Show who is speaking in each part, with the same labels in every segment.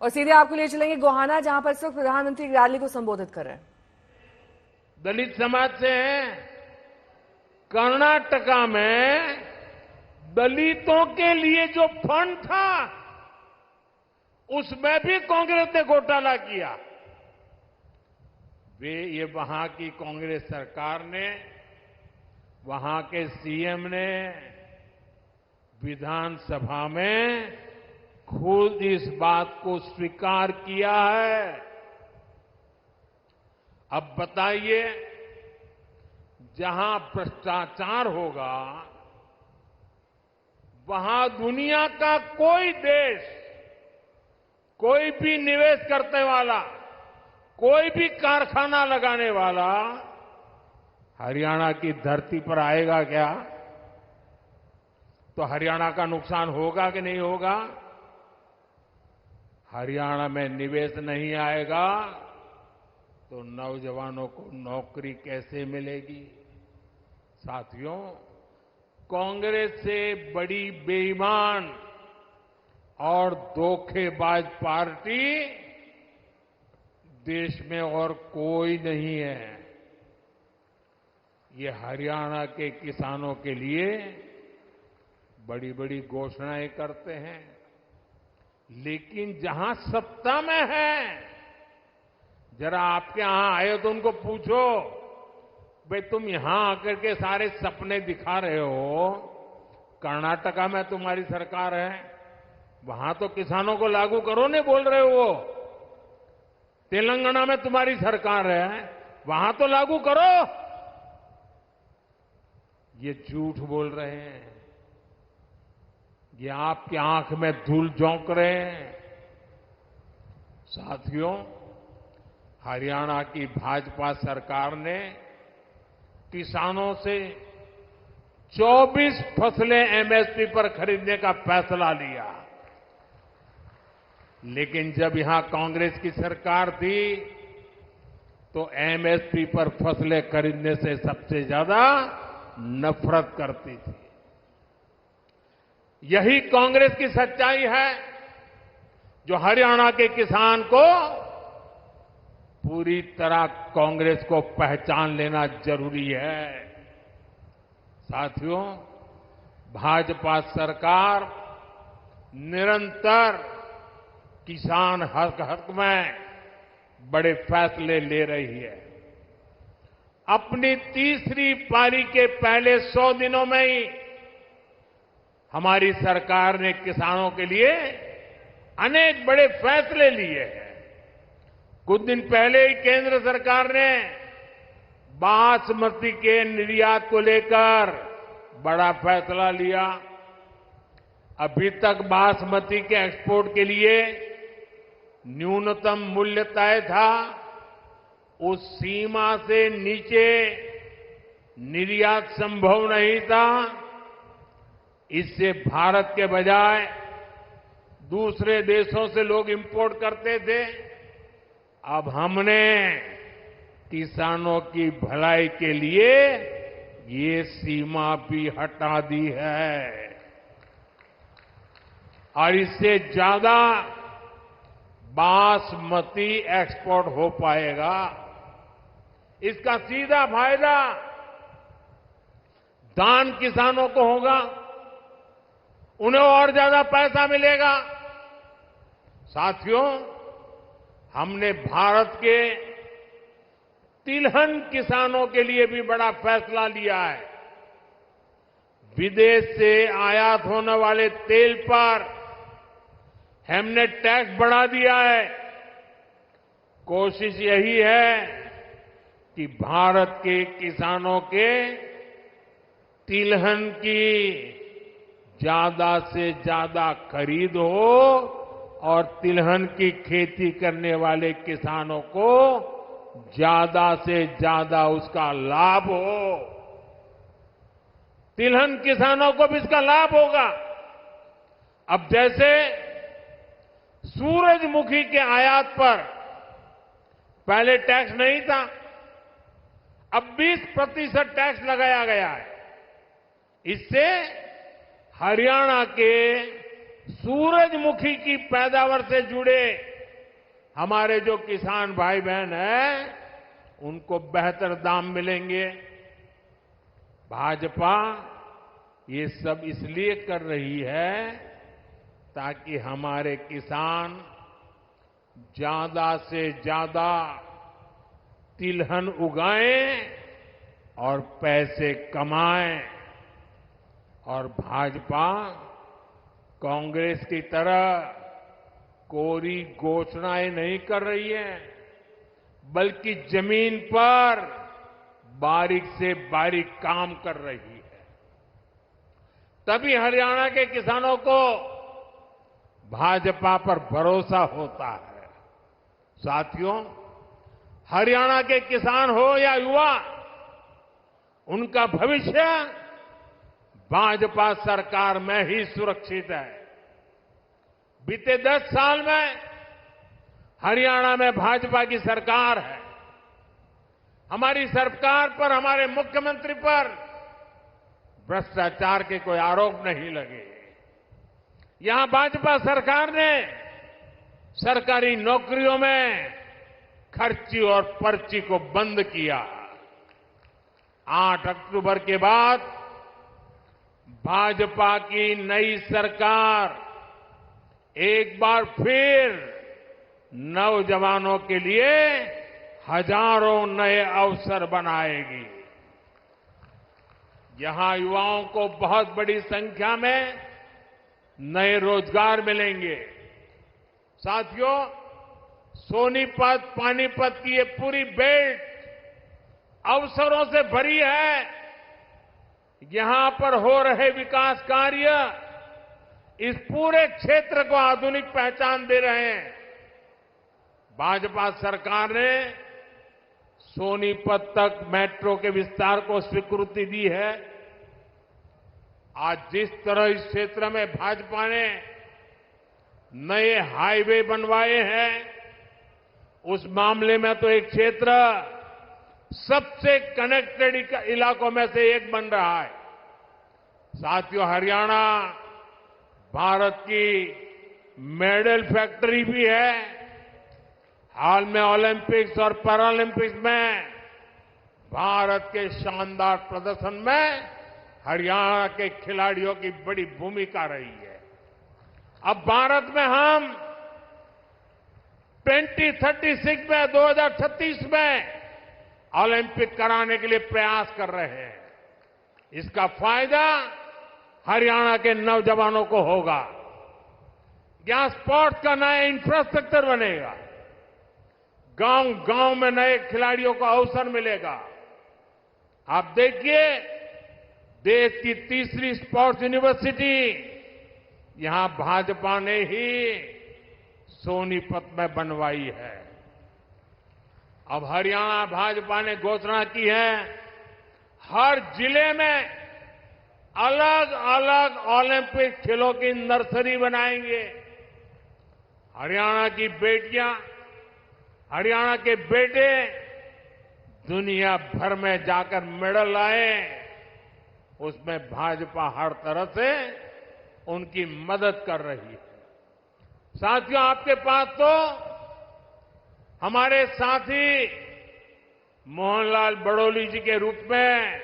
Speaker 1: और सीधे आपको ले चलेंगे गोहाना, जहां पर इस वक्त प्रधानमंत्री की रैली को संबोधित कर रहे हैं।
Speaker 2: दलित समाज से हैं। कर्नाटका में दलितों के लिए जो फंड था उसमें भी कांग्रेस ने घोटाला किया। ये वहां की कांग्रेस सरकार ने, वहां के सीएम ने विधानसभा में खुद इस बात को स्वीकार किया है। अब बताइए, जहां भ्रष्टाचार होगा वहां दुनिया का कोई देश, कोई भी निवेश करने वाला, कोई भी कारखाना लगाने वाला हरियाणा की धरती पर आएगा क्या? तो हरियाणा का नुकसान होगा कि नहीं होगा? हरियाणा में निवेश नहीं आएगा तो नौजवानों को नौकरी कैसे मिलेगी? साथियों, कांग्रेस से बड़ी बेईमान और धोखेबाज पार्टी देश में और कोई नहीं है। ये हरियाणा के किसानों के लिए बड़ी बड़ी घोषणाएं करते हैं, लेकिन जहां सत्ता में है, जरा आपके यहां आए तो उनको पूछो, भाई तुम यहां आकर के सारे सपने दिखा रहे हो, कर्नाटका में तुम्हारी सरकार है, वहां तो किसानों को लागू करो नहीं बोल रहे हो। तेलंगाना में तुम्हारी सरकार है, वहां तो लागू करो। ये झूठ बोल रहे हैं, ये आपकी आंख में धूल झोंक रहे हैं। साथियों, हरियाणा की भाजपा सरकार ने किसानों से 24 फसलें एमएसपी पर खरीदने का फैसला लिया, लेकिन जब यहां कांग्रेस की सरकार थी तो एमएसपी पर फसलें खरीदने से सबसे ज्यादा नफरत करती थी। यही कांग्रेस की सच्चाई है जो हरियाणा के किसान को पूरी तरह कांग्रेस को पहचान लेना जरूरी है। साथियों, भाजपा सरकार निरंतर किसान हक में बड़े फैसले ले रही है। अपनी तीसरी पारी के पहले 100 दिनों में ही हमारी सरकार ने किसानों के लिए अनेक बड़े फैसले लिए हैं। कुछ दिन पहले ही केंद्र सरकार ने बासमती के निर्यात को लेकर बड़ा फैसला लिया। अभी तक बासमती के एक्सपोर्ट के लिए न्यूनतम मूल्य तय था, उस सीमा से नीचे निर्यात संभव नहीं था। इससे भारत के बजाय दूसरे देशों से लोग इंपोर्ट करते थे। अब हमने किसानों की भलाई के लिए ये सीमा भी हटा दी है और इससे ज्यादा बासमती एक्सपोर्ट हो पाएगा। इसका सीधा फायदा धान किसानों को होगा, उन्हें और ज्यादा पैसा मिलेगा। साथियों, हमने भारत के तिलहन किसानों के लिए भी बड़ा फैसला लिया है। विदेश से आयात होने वाले तेल पर हमने टैक्स बढ़ा दिया है। कोशिश यही है कि भारत के किसानों के तिलहन की ज्यादा से ज्यादा खरीद हो और तिलहन की खेती करने वाले किसानों को ज्यादा से ज्यादा उसका लाभ हो। तिलहन किसानों को भी इसका लाभ होगा। अब जैसे सूरजमुखी के आयात पर पहले टैक्स नहीं था, अब 20% टैक्स लगाया गया है। इससे हरियाणा के सूरजमुखी की पैदावार से जुड़े हमारे जो किसान भाई बहन हैं उनको बेहतर दाम मिलेंगे। भाजपा ये सब इसलिए कर रही है ताकि हमारे किसान ज्यादा से ज्यादा तिलहन उगाएं और पैसे कमाएं। और भाजपा कांग्रेस की तरह कोरी घोषणाएं नहीं कर रही है, बल्कि जमीन पर बारीक से बारीक काम कर रही है। तभी हरियाणा के किसानों को भाजपा पर भरोसा होता है। साथियों, हरियाणा के किसान हो या युवा, उनका भविष्य भाजपा सरकार में ही सुरक्षित है। बीते 10 साल में हरियाणा में भाजपा की सरकार है। हमारी सरकार पर, हमारे मुख्यमंत्री पर भ्रष्टाचार के कोई आरोप नहीं लगे। यहां भाजपा सरकार ने सरकारी नौकरियों में खर्ची और पर्ची को बंद किया। 8 अक्टूबर के बाद भाजपा की नई सरकार एक बार फिर नौजवानों के लिए हजारों नए अवसर बनाएगी। यहां युवाओं को बहुत बड़ी संख्या में नए रोजगार मिलेंगे। साथियों, सोनीपत, पानीपत की ये पूरी बेल्ट अवसरों से भरी है। यहां पर हो रहे विकास कार्य इस पूरे क्षेत्र को आधुनिक पहचान दे रहे हैं। भाजपा सरकार ने सोनीपत तक मेट्रो के विस्तार को स्वीकृति दी है। आज जिस तरह इस क्षेत्र में भाजपा ने नए हाईवे बनवाए हैं, उस मामले में तो एक क्षेत्र सबसे कनेक्टेड इलाकों में से एक बन रहा है। साथियों, हरियाणा भारत की मेडल फैक्ट्री भी है। हाल में ओलंपिक्स और पैरालंपिक्स में भारत के शानदार प्रदर्शन में हरियाणा के खिलाड़ियों की बड़ी भूमिका रही है। अब भारत में हम 2036 में, 2036 में ओलंपिक कराने के लिए प्रयास कर रहे हैं। इसका फायदा हरियाणा के नौजवानों को होगा। यहां स्पोर्ट्स का नया इंफ्रास्ट्रक्चर बनेगा। गांव-गांव में नए खिलाड़ियों को अवसर मिलेगा। आप देखिए, देश की तीसरी स्पोर्ट्स यूनिवर्सिटी यहां भाजपा ने ही सोनीपत में बनवाई है। अब हरियाणा भाजपा ने घोषणा की है, हर जिले में अलग अलग ओलंपिक खेलों की नर्सरी बनाएंगे। हरियाणा की बेटियां, हरियाणा के बेटे दुनिया भर में जाकर मेडल लाए, उसमें भाजपा हर तरह से उनकी मदद कर रही है। साथियों, आपके पास तो हमारे साथी मोहनलाल बड़ोली जी के रूप में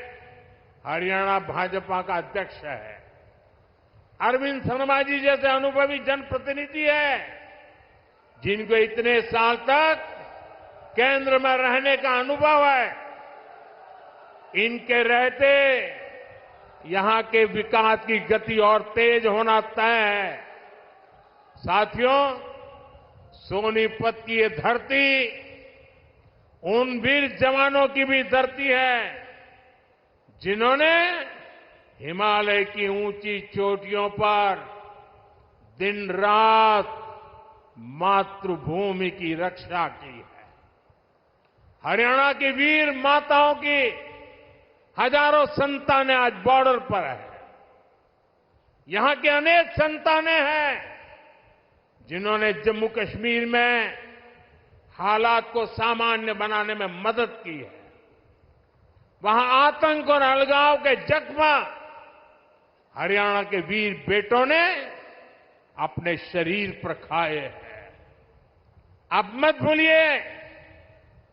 Speaker 2: हरियाणा भाजपा का अध्यक्ष है। अरविंद शर्मा जी जैसे अनुभवी जनप्रतिनिधि है, जिनको इतने साल तक केंद्र में रहने का अनुभव है। इनके रहते यहां के विकास की गति और तेज होना तय है। साथियों, सोनीपत की ये धरती उन वीर जवानों की भी धरती है जिन्होंने हिमालय की ऊंची चोटियों पर दिन रात मातृभूमि की रक्षा की है। हरियाणा की वीर माताओं की हजारों संतानें आज बॉर्डर पर है। यहां के अनेक संतानें हैं जिन्होंने जम्मू कश्मीर में हालात को सामान्य बनाने में मदद की है। वहां आतंक और अलगाव के जख्म हरियाणा के वीर बेटों ने अपने शरीर पर खाए हैं। अब मत भूलिए,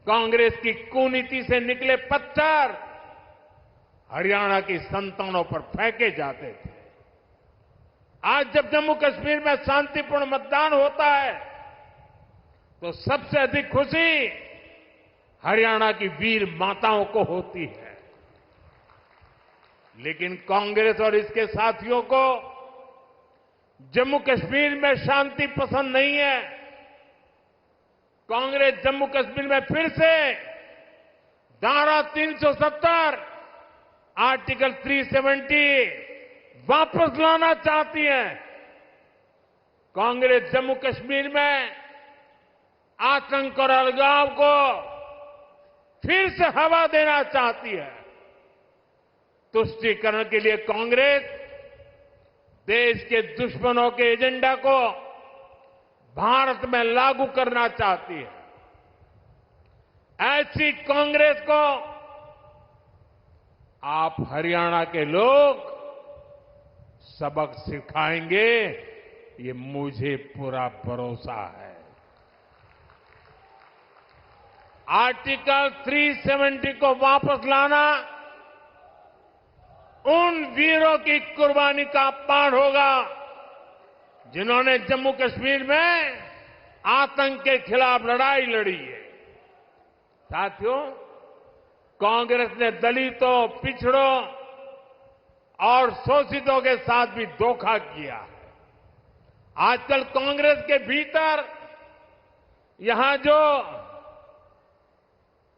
Speaker 2: कांग्रेस की कुनीति से निकले पत्थर हरियाणा की संतानों पर फेंके जाते थे। आज जब जम्मू कश्मीर में शांतिपूर्ण मतदान होता है तो सबसे अधिक खुशी हरियाणा की वीर माताओं को होती है। लेकिन कांग्रेस और इसके साथियों को जम्मू कश्मीर में शांति पसंद नहीं है। कांग्रेस जम्मू कश्मीर में फिर से धारा 370, आर्टिकल 370 वापस लाना चाहती है। कांग्रेस जम्मू कश्मीर में आतंक और अलगाव को फिर से हवा देना चाहती है। तुष्टीकरण के लिए कांग्रेस देश के दुश्मनों के एजेंडा को भारत में लागू करना चाहती है। ऐसी कांग्रेस को आप हरियाणा के लोग सबक सिखाएंगे, ये मुझे पूरा भरोसा है। आर्टिकल 370 को वापस लाना उन वीरों की कुर्बानी का अपमान होगा जिन्होंने जम्मू कश्मीर में आतंक के खिलाफ लड़ाई लड़ी है। साथियों, कांग्रेस ने दलितों, पिछड़ों और शोषितों के साथ भी धोखा किया है। आजकल कांग्रेस के भीतर यहां जो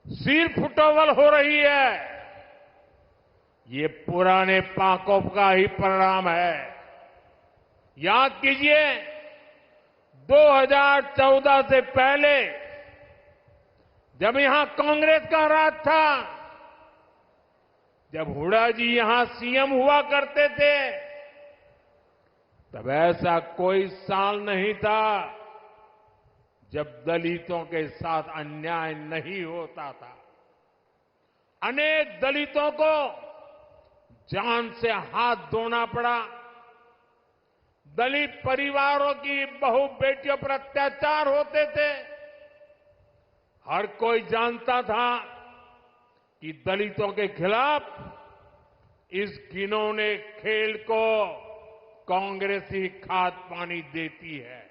Speaker 2: सिर फुटोवल हो रही है, ये पुराने पाकों का ही परिणाम है। याद कीजिए, 2014 से पहले जब यहां कांग्रेस का राज था, जब हुड्डा जी यहां सीएम हुआ करते थे, तब ऐसा कोई साल नहीं था जब दलितों के साथ अन्याय नहीं होता था। अनेक दलितों को जान से हाथ धोना पड़ा। दलित परिवारों की बहू बेटियों पर अत्याचार होते थे। हर कोई जानता था कि दलितों के खिलाफ इस घिनौने खेल को कांग्रेस ही खाद पानी देती है।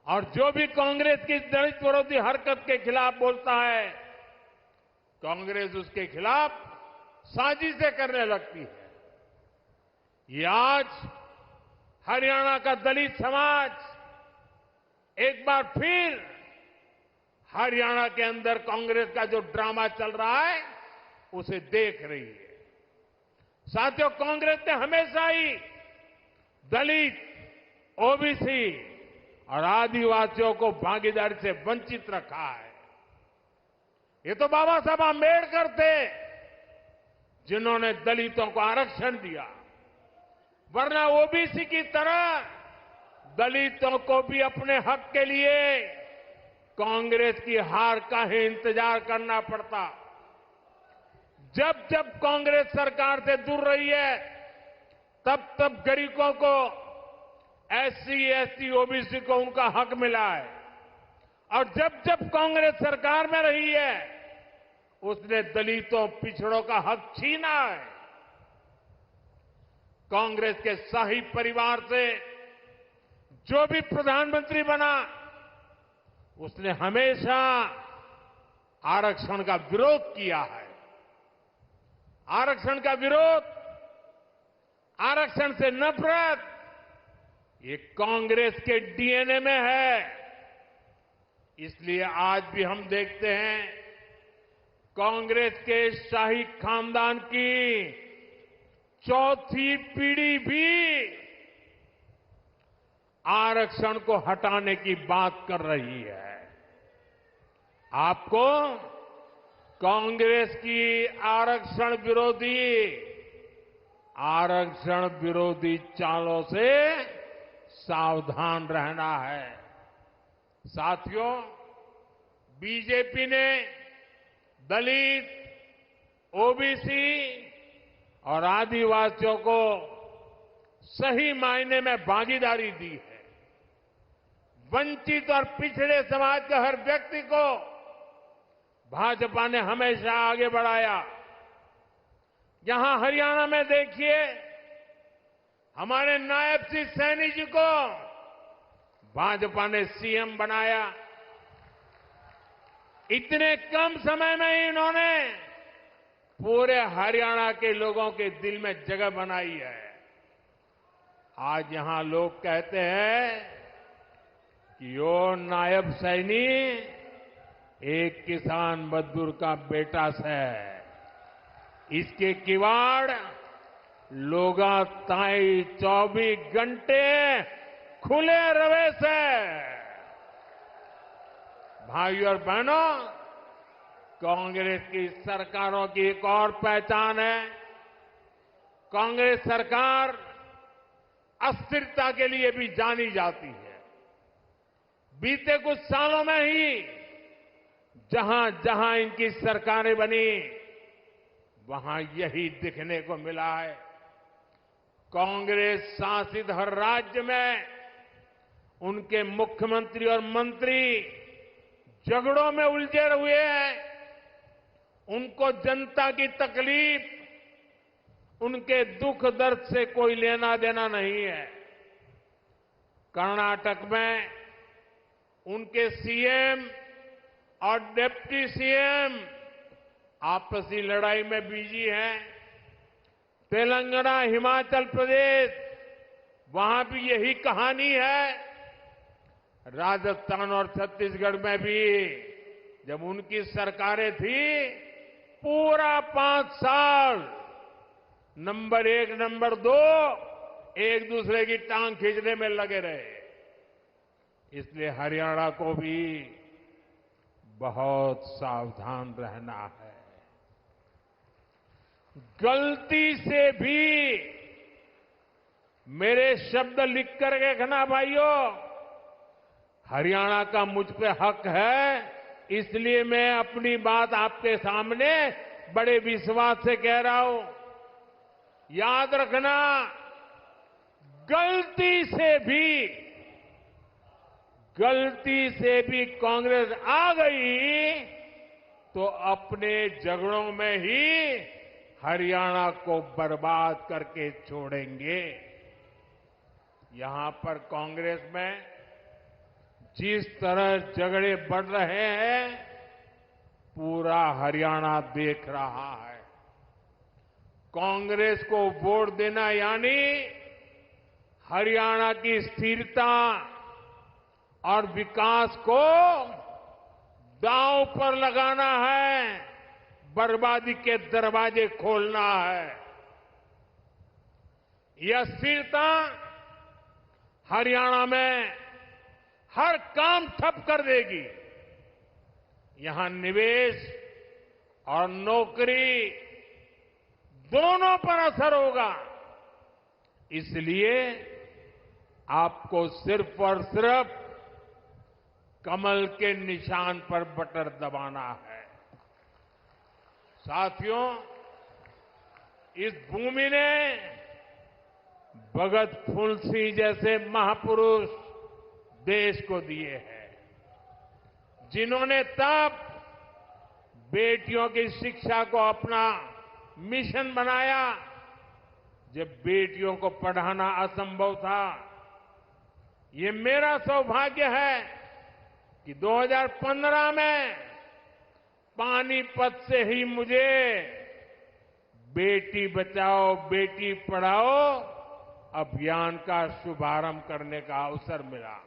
Speaker 2: और जो भी कांग्रेस की दलित विरोधी हरकत के खिलाफ बोलता है, कांग्रेस उसके खिलाफ साजिशें करने लगती है। ये आज हरियाणा का दलित समाज एक बार फिर हरियाणा के अंदर कांग्रेस का जो ड्रामा चल रहा है उसे देख रही है। साथियों, कांग्रेस ने हमेशा ही दलित, ओबीसी और आदिवासियों को भागीदारी से वंचित रखा है। ये तो बाबा साहब आंबेडकर थे जिन्होंने दलितों को आरक्षण दिया, वरना ओबीसी की तरह दलितों को भी अपने हक के लिए कांग्रेस की हार का ही इंतजार करना पड़ता। जब जब कांग्रेस सरकार से दूर रही है, तब तब गरीबों को, एससी, एसटी, ओबीसी को उनका हक मिला है। और जब जब कांग्रेस सरकार में रही है, उसने दलितों, पिछड़ों का हक छीना है। कांग्रेस के शाही परिवार से जो भी प्रधानमंत्री बना, उसने हमेशा आरक्षण का विरोध किया है। आरक्षण का विरोध, आरक्षण से नफरत, ये कांग्रेस के डीएनए में है। इसलिए आज भी हम देखते हैं कांग्रेस के शाही खानदान की चौथी पीढ़ी भी आरक्षण को हटाने की बात कर रही है। आपको कांग्रेस की आरक्षण विरोधी चालों से सावधान रहना है। साथियों, बीजेपी ने दलित, ओबीसी और आदिवासियों को सही मायने में भागीदारी दी है। वंचित और पिछड़े समाज के हर व्यक्ति को भाजपा ने हमेशा आगे बढ़ाया। यहां हरियाणा में देखिए, हमारे नायब सिंह सैनी जी को भाजपा ने सीएम बनाया। इतने कम समय में ही इन्होंने पूरे हरियाणा के लोगों के दिल में जगह बनाई है। आज यहां लोग कहते हैं कि यो नायब सैनी एक किसान मजदूर का बेटा से, इसके किवाड़ लोगा ताई 24 घंटे खुले रवे से। भाइयों और बहनों, कांग्रेस की सरकारों की एक और पहचान है, कांग्रेस सरकार अस्थिरता के लिए भी जानी जाती है। बीते कुछ सालों में ही जहां जहां इनकी सरकारें बनी, वहां यही दिखने को मिला है। कांग्रेस शासित हर राज्य में उनके मुख्यमंत्री और मंत्री झगड़ों में उलझे हुए हैं। उनको जनता की तकलीफ, उनके दुख दर्द से कोई लेना देना नहीं है। कर्नाटक में उनके सीएम और डिप्टी सीएम आपसी लड़ाई में बिजी हैं। तेलंगाना, हिमाचल प्रदेश, वहां भी यही कहानी है। राजस्थान और छत्तीसगढ़ में भी जब उनकी सरकारें थी, पूरा 5 साल नंबर 1, नंबर 2 एक दूसरे की टांग खींचने में लगे रहे। इसलिए हरियाणा को भी बहुत सावधान रहना है। गलती से भी मेरे शब्द लिख कर रखना भाइयों, हरियाणा का मुझ पे हक है, इसलिए मैं अपनी बात आपके सामने बड़े विश्वास से कह रहा हूं। याद रखना, गलती से भी कांग्रेस आ गई तो अपने झगड़ों में ही हरियाणा को बर्बाद करके छोड़ेंगे। यहां पर कांग्रेस में जिस तरह झगड़े बढ़ रहे हैं, पूरा हरियाणा देख रहा है। कांग्रेस को वोट देना यानी हरियाणा की स्थिरता और विकास को दांव पर लगाना है, बर्बादी के दरवाजे खोलना है। यह स्थिरता हरियाणा में हर काम ठप कर देगी। यहां निवेश और नौकरी दोनों पर असर होगा। इसलिए आपको सिर्फ और सिर्फ कमल के निशान पर बटन दबाना है। साथियों, इस भूमि ने भगत फूल सिंह जैसे महापुरुष देश को दिए हैं, जिन्होंने तब बेटियों की शिक्षा को अपना मिशन बनाया जब बेटियों को पढ़ाना असंभव था। ये मेरा सौभाग्य है कि 2015 में पानीपत से ही मुझे बेटी बचाओ बेटी पढ़ाओ अभियान का शुभारंभ करने का अवसर मिला।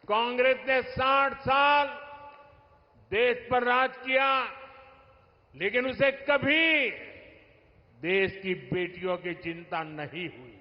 Speaker 2: कांग्रेस ने 60 साल देश पर राज किया, लेकिन उसे कभी देश की बेटियों की चिंता नहीं हुई।